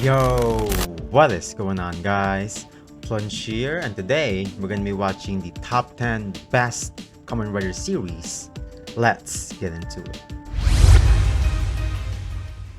Yo, what is going on, guys? Plunge here, and today we're gonna be watching the top 10 best Kamen Rider series. Let's get into it.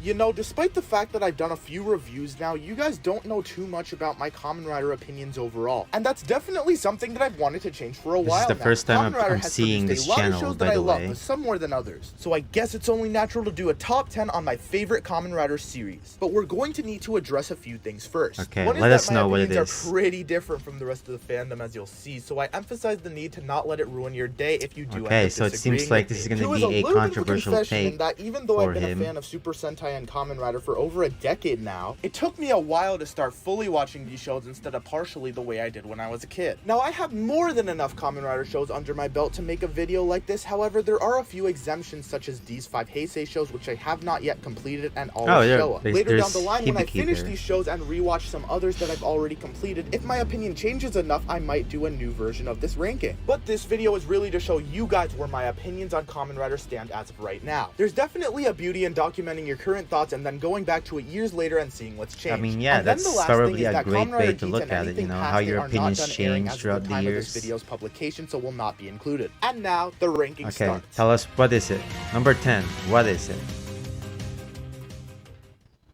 You know, despite the fact that I've done a few reviews now, you guys don't know too much about my Kamen Rider opinions overall. And that's definitely something that I've wanted to change for a while now. This is the first time I'm has seeing produced this a lot of channel, shows that by I the love, way. but some more than others. So I guess it's only natural to do a top 10 on my favorite Kamen Rider series. But we're going to need to address a few things first. Okay, One is let that us my know what it opinions is. are pretty different from the rest of the fandom, as you'll see. So I emphasize the need to not let it ruin your day if you do Okay, end up so it disagreeing seems like with this is me. gonna Two be a little bit of controversial confession in take that even though for I've been him. a fan of Super Sentai and Kamen Rider for over a decade now, it took me a while to start fully watching these shows instead of partially the way I did when I was a kid. Now, I have more than enough Kamen Rider shows under my belt to make a video like this. However, there are a few exemptions, such as these 5 Heisei shows, which I have not yet completed and all will show up. Later down the line, when I finish these shows and rewatch some others that I've already completed, if my opinion changes enough, I might do a new version of this ranking. But this video is really to show you guys where my opinions on Kamen Rider stand as of right now. There's definitely a beauty in documenting your current thoughts and then going back to it years later and seeing what's changed. I mean, yeah, And then that's the last probably thing is a that great Kamen Rider way to Geeks look and at it, anything you know, past how it your are not opinions done airing change as of throughout the the time of years. this video's publication, so will not be included. And now the ranking Okay, starts. tell us, what is it? Number 10, what is it?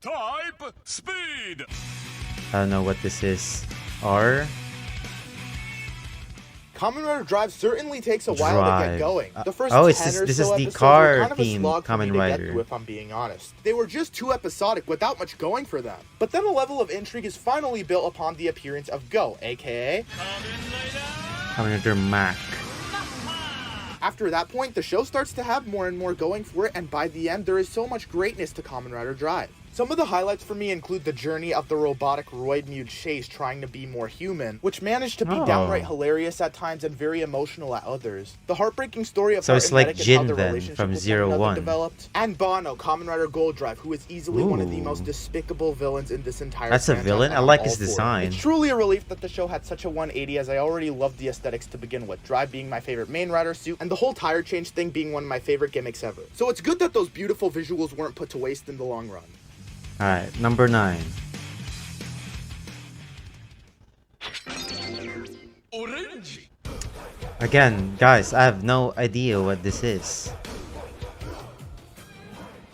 Type speed. I don't know what this is. R? Kamen Rider Drive certainly takes a while to get Drive. going. The first Oh, 10 it's or this so is the episodes car were kind of a theme slog for me Kamen to get Rider. through, if I'm being honest. They were just too episodic without much going for them. But then a level of intrigue is finally built upon the appearance of Go, aka Kamen Rider Mac. After that point, the show starts to have more and more going for it, and by the end, there is so much greatness to Kamen Rider Drive. Some of the highlights for me include the journey of the robotic Roid Mute Chase trying to be more human, which managed to be downright hilarious at times and very emotional at others. The heartbreaking story of So Heart it's and like Medic and Jin how their then, relationship from with Zero one another One. developed. And Bono, Kamen Rider Gold Drive, who is easily one of the Ooh. most despicable villains in this entire That's a franchise, villain? and I I'm like all his for it. design. It's truly a relief that the show had such a 180, as I already loved the aesthetics to begin with, Drive being my favorite main rider suit, and the whole tire change thing being one of my favorite gimmicks ever. So it's good that those beautiful visuals weren't put to waste in the long run. Alright, number 9. Orange. Again, guys, I have no idea what this is.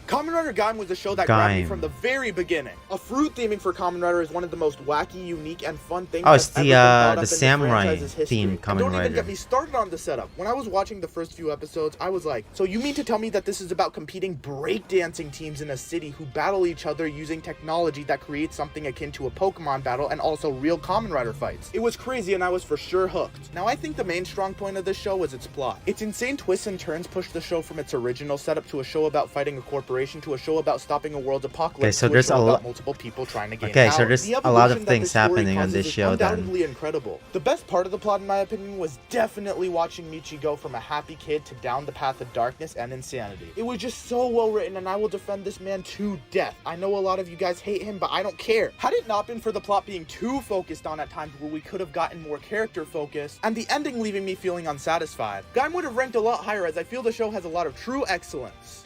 Kamen Rider Gaim was a show that grabbed me Gaim. from the very beginning. A fruit theming for Kamen Rider is one of the most wacky, unique, and fun things Oh, it's that's ever been thought up the in samurai franchise's history. themed And Kamen don't even Rider. get me started on the setup. When I was watching the first few episodes, I was like, so you mean to tell me that this is about competing breakdancing teams in a city who battle each other using technology that creates something akin to a Pokemon battle and also real Kamen Rider fights? It was crazy and I was for sure hooked. Now, I think the main strong point of this show was its plot. Its insane twists and turns pushed the show from its original setup to a show about fighting a corporation to a show about stopping a world's apocalypse. Okay, so to there's show a about lot. multiple people trying to gain Okay, power. so there's The a lot of evolution that things this story happening on causes this is show then. undoubtedly incredible. The best part of the plot, in my opinion, was definitely watching Michi go from a happy kid to down the path of darkness and insanity. It was just so well written, and I will defend this man to death. I know a lot of you guys hate him, but I don't care. Had it not been for the plot being too focused on at times where we could have gotten more character focus, and the ending leaving me feeling unsatisfied, Gaim would have ranked a lot higher, as I feel the show has a lot of true excellence.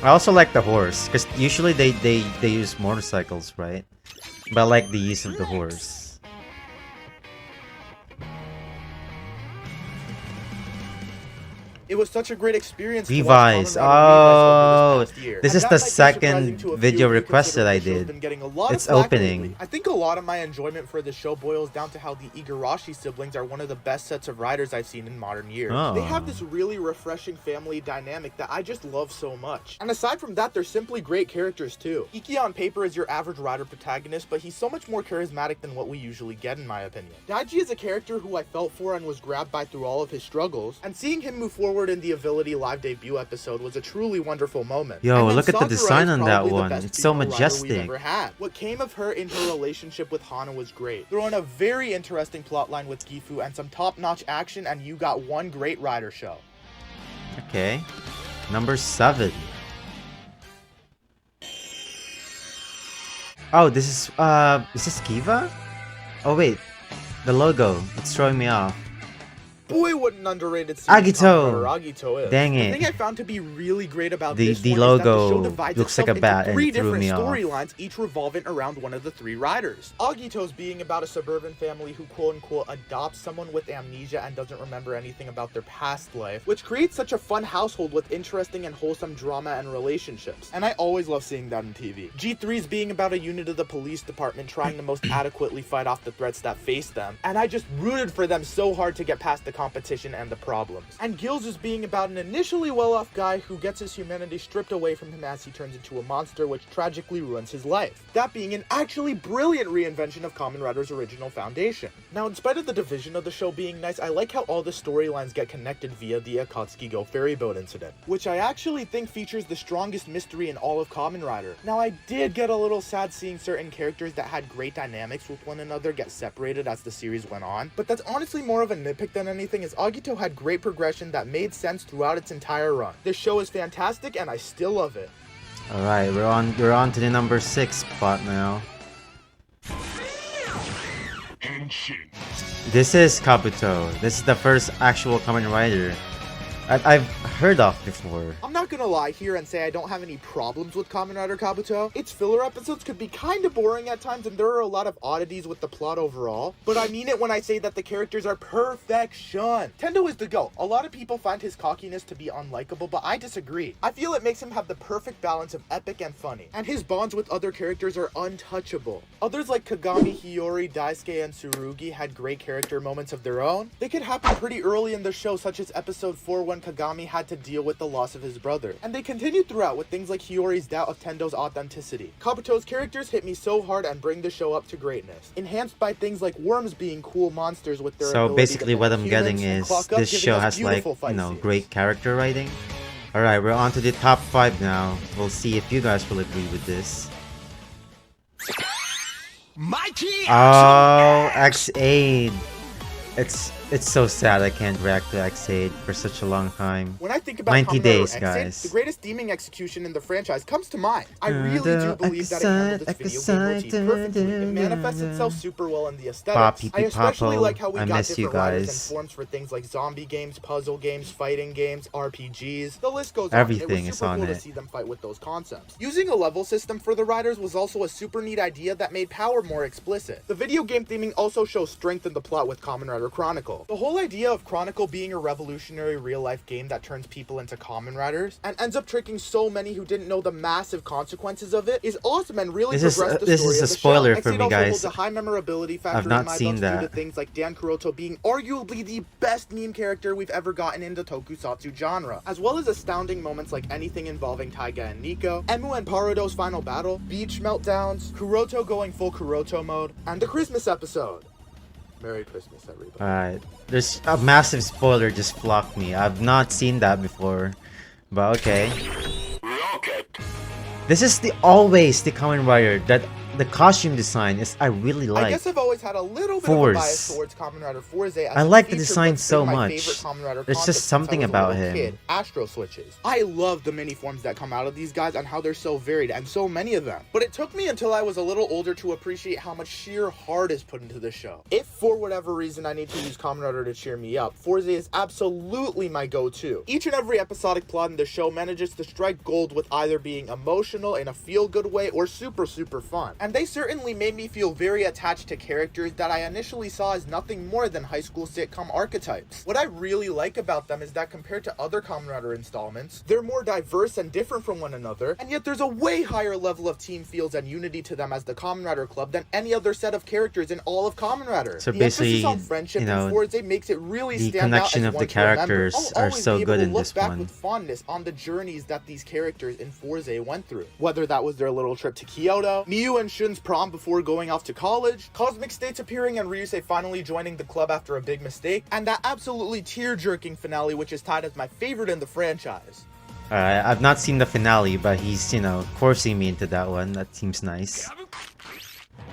I also like the horse, because usually they use motorcycles, right? But I like the use of the horse. It was such a great experience to watch Revise. Kamen Rider Revise over Oh, this past year. this And is that the might be surprising second to a few video of you, request that I considering the show's did. been getting a lot of It's flack opening. lately. I think a lot of my enjoyment for the show boils down to how the Igarashi siblings are one of the best sets of riders I've seen in modern years. Oh. They have this really refreshing family dynamic that I just love so much. And aside from that, they're simply great characters too. Iki on paper is your average rider protagonist, but he's so much more charismatic than what we usually get, in my opinion. Daiji is a character who I felt for and was grabbed by through all of his struggles, and seeing him move forward in the Ability live debut episode was a truly wonderful moment. Yo, And then look at the Sakura design is on that probably the one. best It's so female rider majestic. we've ever had. What came of her in her relationship with Hana was great. Throw in a very interesting plotline with Gifu and some top-notch action, and you got one great rider show. Okay. Number 7. Oh, this is this Kiva? Oh wait, the logo. It's throwing me off. boy, what an underrated series Agito. Kamen Rider Agito is. Dang The it. thing I found to be really great about The- this the one is that the logo show divides looks itself like a bat into and three it threw different me off. storylines, each revolving around one of the three riders. Agito's being about a suburban family who quote-unquote adopts someone with amnesia and doesn't remember anything about their past life, which creates such a fun household with interesting and wholesome drama and relationships. And I always love seeing that on TV. G3's being about a unit of the police department trying to most adequately fight off the threats that face them, and I just rooted for them so hard to get past the competition and the problems. And Gills is being about an initially well-off guy who gets his humanity stripped away from him as he turns into a monster, which tragically ruins his life. That being an actually brilliant reinvention of Kamen Rider's original foundation. Now, in spite of the division of the show being nice, I like how all the storylines get connected via the Akatsuki Go ferry boat incident, which I actually think features the strongest mystery in all of Kamen Rider. Now, I did get a little sad seeing certain characters that had great dynamics with one another get separated as the series went on, but that's honestly more of a nitpick than anything, as Agito had great progression that made sense throughout its entire run. This show is fantastic and I still love it. Alright, we're on to the number 6 spot now. This is Kabuto. This is the first actual Kamen Rider I've heard of before. I'm not gonna lie here and say I don't have any problems with Kamen Rider Kabuto. Its filler episodes could be kinda boring at times and there are a lot of oddities with the plot overall, but I mean it when I say that the characters are perfection. Tendo is the GOAT. A lot of people find his cockiness to be unlikable, but I disagree. I feel it makes him have the perfect balance of epic and funny, and his bonds with other characters are untouchable. Others like Kagami, Hiyori, Daisuke, and Tsurugi had great character moments of their own. They could happen pretty early in the show, such as episode 4 when Kagami had to deal with the loss of his brother. And they continued throughout with things like Hiyori's doubt of Tendo's authenticity. Kabuto's characters hit me so hard and bring the show up to greatness, enhanced by things like worms being cool monsters with their So ability basically to what mimic I'm getting humans and is clock up, this giving show us has like, beautiful fight scenes. great character writing. Alright, we're on to the top 5 now. We'll see if you guys will agree with this. Mighty Oh, X8. It's so sad I can't react to X8 for such a long time. When I think about 90 Kamen Rider days, X8, guys. the greatest theming execution in the franchise comes to mind. I really do believe that it handled its video game motif perfectly. It manifests itself super well in the aesthetics. I especially like how we I got miss you different riders and guys. forms for things like zombie games, puzzle games, fighting games, RPGs. The list goes Everything on. It was is super on cool to it. see them fight with those concepts. Using a level system for the riders was also a super neat idea that made power more explicit. The video game theming also shows strength in the plot with Kamen Rider Chronicle. The whole idea of Chronicle being a revolutionary real-life game that turns people into Kamen Riders and ends up tricking so many who didn't know the massive consequences of it is awesome and really progressed the this story is of a the spoiler show. for X8 me, also guys. holds a high memorability factor I've not in my seen books due that. to things like Dan Kuroto being arguably the best meme character we've ever gotten in the tokusatsu genre, as well as astounding moments like anything involving Taiga and Nico, Emu and Parudo's final battle, beach meltdowns, Kuroto going full Kuroto mode, and the Christmas episode. Merry Christmas, everybody. Alright, there's a massive spoiler just blocked me. I've not seen that before, but okay. This is always the Kamen Rider that the costume design is I really I like. guess I've always had a little bit of a Force. bias towards Kamen Rider Forze. As I it like the featured design what's so been my much. favorite Kamen Rider There's concept just since I something was a about little him. kid, Astro Switches. I love the mini forms that come out of these guys and how they're so varied and so many of them. But it took me until I was a little older to appreciate how much sheer heart is put into the show. If for whatever reason I need to use Kamen Rider to cheer me up, Forze is absolutely my go-to. Each and every episodic plot in the show manages to strike gold with either being emotional in a feel-good way or super fun. And they certainly made me feel very attached to characters that I initially saw as nothing more than high school sitcom archetypes. What I really like about them is that compared to other Kamen Rider installments, they're more diverse and different from one another, and yet there's a way higher level of team feels and unity to them as the Kamen Rider Club than any other set of characters in all of Kamen Rider. So the basically, emphasis on friendship you know, in Forze makes it really the stand out connection as of one the to remember. characters I'll are always so be good able to in look this back one. with fondness on the journeys that these characters in Forze went through. Whether that was their little trip to Kyoto, Miyu and Shun's prom before going off to college, Cosmic States appearing and Ryusei finally joining the club after a big mistake, and that absolutely tear-jerking finale which is tied as my favorite in the franchise. Alright, I've not seen the finale, but he's, forcing me into that one. That seems nice.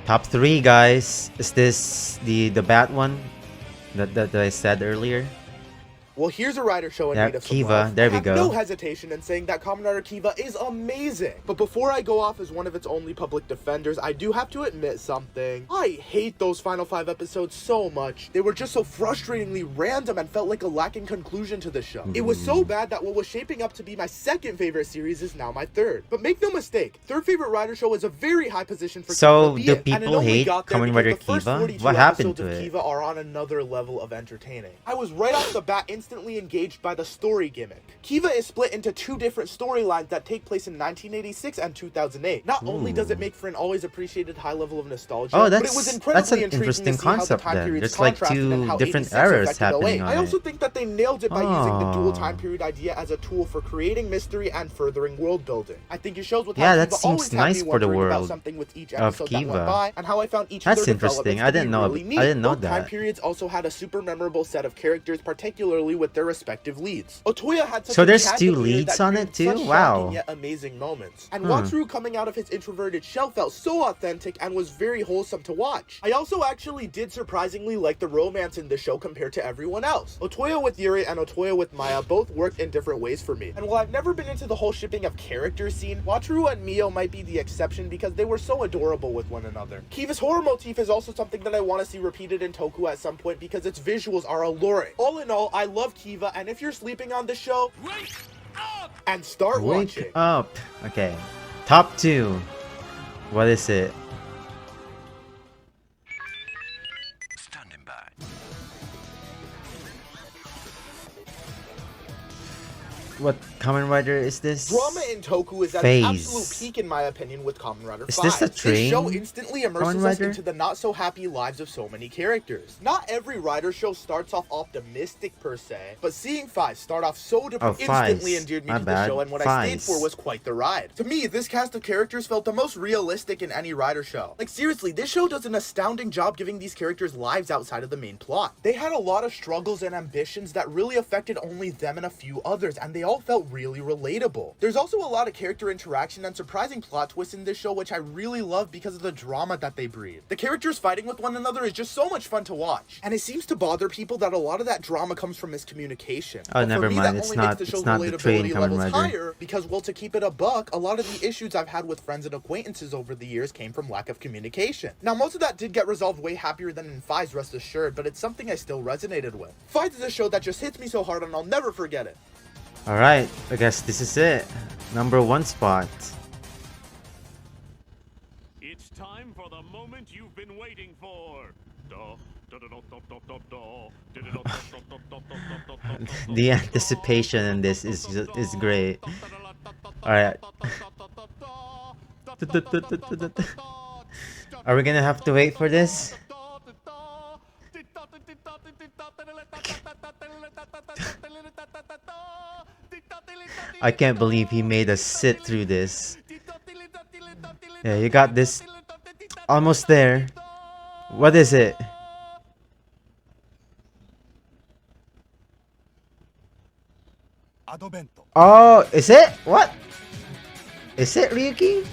Top 3, guys. Is this the bat one that I said earlier? Well, here's a rider show in Yep, need of some Kiva. love. There I we have go. no hesitation in saying that Kamen Rider Kiva is amazing. But before I go off as one of its only public defenders, I do have to admit something. I hate those final 5 episodes so much. They were just so frustratingly random and felt like a lacking conclusion to the show. It was so bad that what was shaping up to be my second favorite series is now my third. But make no mistake, third favorite rider show is a very high position for So, Kiva to be do in, and it people only hate got there Kamen because Rider the first Kiva? 42 What happened episodes to of it? Kiva are on another level of entertaining. I was right off the bat instantly engaged by the story gimmick. Kiva is split into 2 different storylines that take place in 1986 and 2008. Not only does it make for an always appreciated high level of nostalgia, Oh, but it was that's incredibly an intriguing interesting to see how the concept time then. periods There's like contrasted and 2 how different 86 eras affected happening 08. on I also it. think that they nailed it by using the dual Oh. time period idea as a tool for creating mystery and furthering world building. I think it shows with Yeah, how that Kiva seems always had nice me for the wondering about world something with each of episode that Kiva. went by, and how I found each That's of their interesting. developments I to be didn't know. really neat. I didn't know Both time that. periods also had a super memorable set of characters, particularly with their respective leads. Otoya had such So a there's candid 2 mirror leads that on created it too? such shocking Wow. yet amazing moments. And Wataru coming out of his introverted shell felt so authentic and was very wholesome to watch. I also actually did surprisingly like the romance in the show compared to everyone else. Otoya with Yuri and Otoya with Maya both worked in different ways for me. And while I've never been into the whole shipping of characters scene, Wataru and Mio might be the exception because they were so adorable with one another. Kiva's horror motif is also something that I want to see repeated in Toku at some point because its visuals are alluring. All in all, I love Kiva, and if you're sleeping on the show, Wake up! and start Wake watching. up. Okay. Top 2. What is it? Standing by. What Kamen Rider is this? Drama in Toku is at Phase. its absolute peak in my opinion with Kamen Rider 5. Is this the This train show instantly immerses Kamen us Rider? into the not-so-happy lives of so many characters. Not every Rider show starts off optimistic per se, but seeing 5 start off so instantly Phase. endeared me My to bad. the show, and what I stayed Phase. for was quite the ride. To me, this cast of characters felt the most realistic in any Rider show. Like seriously, this show does an astounding job giving these characters lives outside of the main plot. They had a lot of struggles and ambitions that really affected only them and a few others, and they all felt really relatable. There's also a lot of character interaction and surprising plot twists in this show, which I really love because of the drama that they breed. The characters fighting with one another is just so much fun to watch, and it seems to bother people that a lot of that drama comes from miscommunication. Oh, But for never me, mind. that It's only not- makes the it's show's not the train relatability Kamen levels Rider. higher because, well, to keep it a buck, a lot of the issues I've had with friends and acquaintances over the years came from lack of communication. Now, most of that did get resolved way happier than in Fives, rest assured, but it's something I still resonated with. Fives is a show that just hits me so hard and I'll never forget it. Alright, I guess this is it. Number 1 spot. It's time for the moment you've been waiting for. The anticipation in this is great. Alright. Are we gonna have to wait for this? I can't believe he made us sit through this. Yeah, you got this. Almost there. What is it? Oh, is it? What? Is it Ryuki?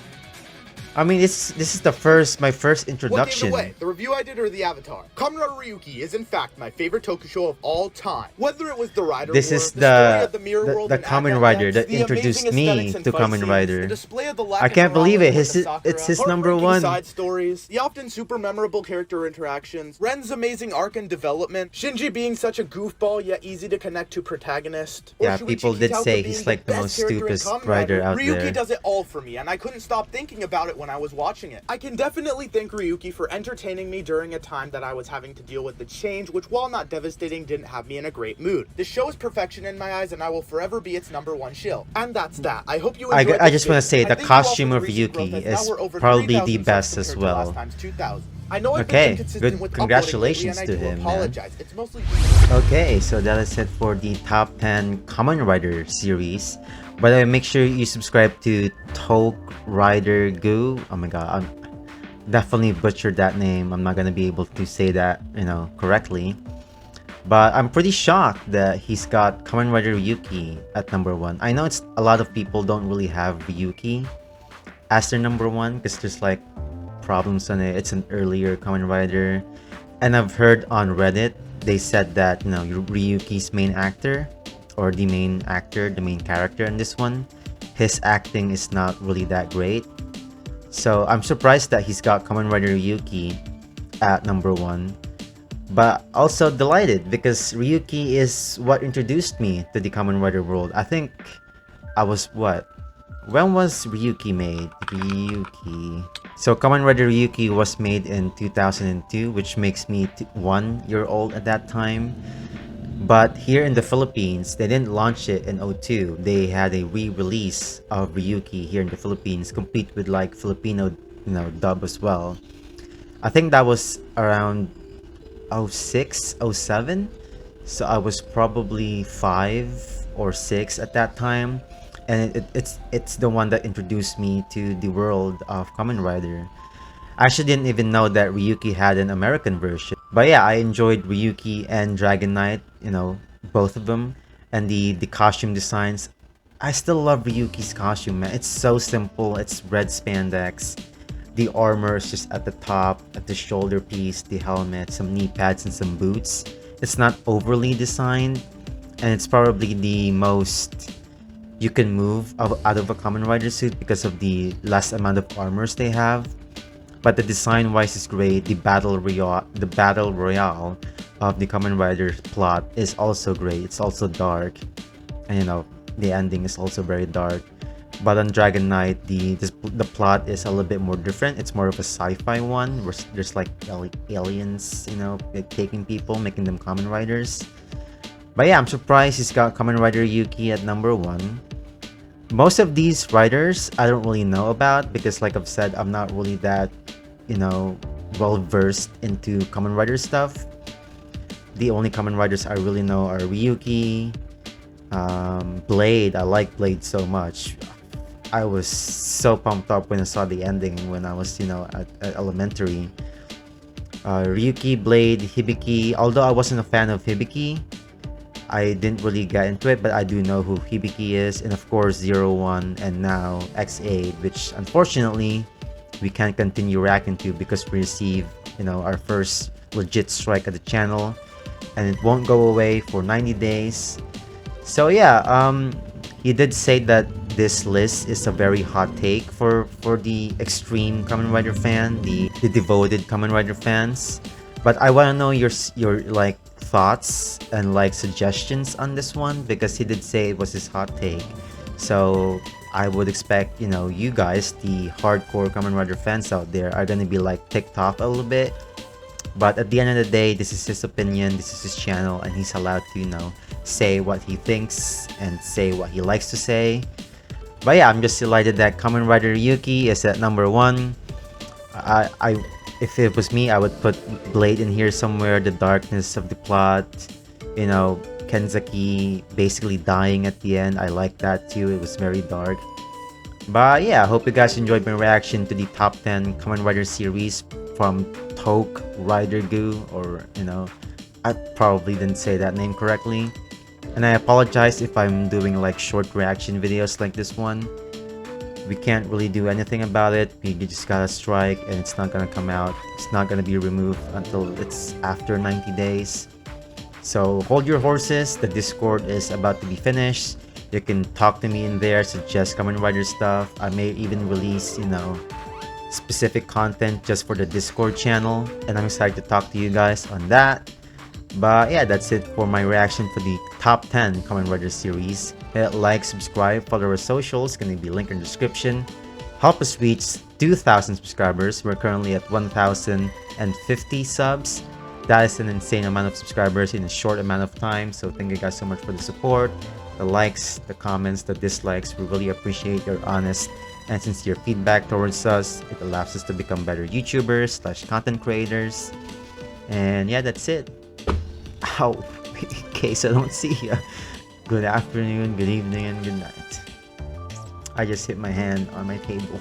I mean, this is my first What gave introduction. it away? The review I did or the Avatar? Kamen Rider Ryuki is in fact my favorite Toku show of all time. Whether it was the Rider This War, is the story the of the Mirror World the and Kamen Advent Rider X, that the introduced amazing me aesthetics and to fight Kamen scenes, Rider. the display of the lack I of can't believe it. morality with His- the it's his Sakura, number heartbreaking 1. side stories, the often super memorable character interactions, Ren's amazing arc and development, Shinji being such a goofball yet easy to connect to protagonist. Or Yeah, Shuichi people did Kitauka say being he's like the best most character in stupidest Kamen rider out Ryuki there. does it all for me, and I couldn't stop thinking about it when I was watching it. I can definitely thank Ryuki for entertaining me during a time that I was having to deal with the change, which while not devastating, didn't have me in a great mood. The show is perfection in my eyes, and I will forever be its number 1 shill. And that's that. I hope you enjoyed I this just want to say video. the And thank you all costume for of the recent growth, Ryuki as now is we're over probably 3,000 the subs best as compared to well. last time's 2,000. I know I've Okay, been inconsistent good. with Congratulations uploading lately, to and I him, do man. apologize. It's mostly Okay, so that is it for the top 10 Kamen Rider series. By the way, make sure you subscribe to Toke Rider Goo. Oh my god, I'm definitely butchered that name. I'm not gonna be able to say that, correctly. But I'm pretty shocked that he's got Kamen Rider Ryuki at number 1. I know it's a lot of people don't really have Ryuki as their number 1 because there's like problems on it. It's an earlier Kamen Rider. And I've heard on Reddit they said that, you know, Ryuki's main actor, or the main actor, the main character in this one, his acting is not really that great. So I'm surprised that he's got Kamen Rider Ryuki at number 1. But also delighted because Ryuki is what introduced me to the Kamen Rider world. I think I was what? When was Ryuki made? Ryuki. So Kamen Rider Ryuki was made in 2002, which makes me 1 year old at that time. But here in the Philippines, they didn't launch it in 02. They had a re-release of Ryuki here in the Philippines, complete with like Filipino, you know, dub as well. I think that was around 06, 07. So I was probably 5 or 6 at that time, and it's the one that introduced me to the world of Kamen Rider. I actually didn't even know that Ryuki had an American version. But yeah, I enjoyed Ryuki and Dragon Knight, you know, both of them. And the costume designs. I still love Ryuki's costume, man. It's so simple. It's red spandex. The armor is just at the top, at the shoulder piece, the helmet, some knee pads, and some boots. It's not overly designed. And it's probably the most you can move out of a Kamen Rider suit because of the less amount of armors they have. But the design wise is great. The battle royale of the Kamen Rider plot is also great. It's also dark, and you know, the ending is also very dark. But on Dragon Knight, the plot is a little bit more different. It's more of a sci-fi one where there's like aliens, you know, like taking people, making them Kamen Riders. But yeah, I'm surprised he's got Kamen Rider Yuki at number 1. Most of these writers I don't really know about because, like I've said, I'm not really that, you know, well versed into Kamen Rider stuff. The only Kamen Riders I really know are Ryuki, Blade. I like Blade so much. I was so pumped up when I saw the ending when I was, you know, at elementary. Ryuki, Blade, Hibiki. Although I wasn't a fan of Hibiki, I didn't really get into it, but I do know who Hibiki is, and of course 01 and now X8, which unfortunately we can't continue reacting to because we received, you know, our first legit strike at the channel, and it won't go away for 90 days. So yeah, he did say that this list is a very hot take for the extreme Kamen Rider fan, the devoted Kamen Rider fans. But I want to know your like thoughts and like suggestions on this one because he did say it was his hot take. So I would expect, you know, you guys, the hardcore Kamen Rider fans out there, are gonna be like ticked off a little bit. But at the end of the day, this is his opinion, this is his channel, and he's allowed to, you know, say what he thinks and say what he likes to say. But yeah, I'm just delighted that Kamen Rider Yuki is at number 1. If it was me, I would put Blade in here somewhere. The darkness of the plot, you know, Kenzaki basically dying at the end. I like that too. It was very dark. But yeah, I hope you guys enjoyed my reaction to the top 10 Kamen Rider series from Toke Rider Gu, or, you know, I probably didn't say that name correctly. And I apologize if I'm doing like short reaction videos like this one. We can't really do anything about it. We just got a strike and it's not gonna come out. It's not gonna be removed until it's after 90 days. So hold your horses. The Discord is about to be finished. You can talk to me in there, suggest Kamen Rider stuff. I may even release, you know, specific content just for the Discord channel, and I'm excited to talk to you guys on that. But yeah, that's it for my reaction for the top 10 Kamen Rider series. Hit like, subscribe, follow our socials, gonna be linked in the description. Help us reach 2,000 subscribers. We're currently at 1,050 subs. That is an insane amount of subscribers in a short amount of time. So thank you guys so much for the support, the likes, the comments, the dislikes. We really appreciate your honest and sincere feedback towards us. It allows us to become better YouTubers / content creators. And yeah, that's it. Ow, in case I don't see you. Good afternoon, good evening, and good night. I just hit my hand on my table.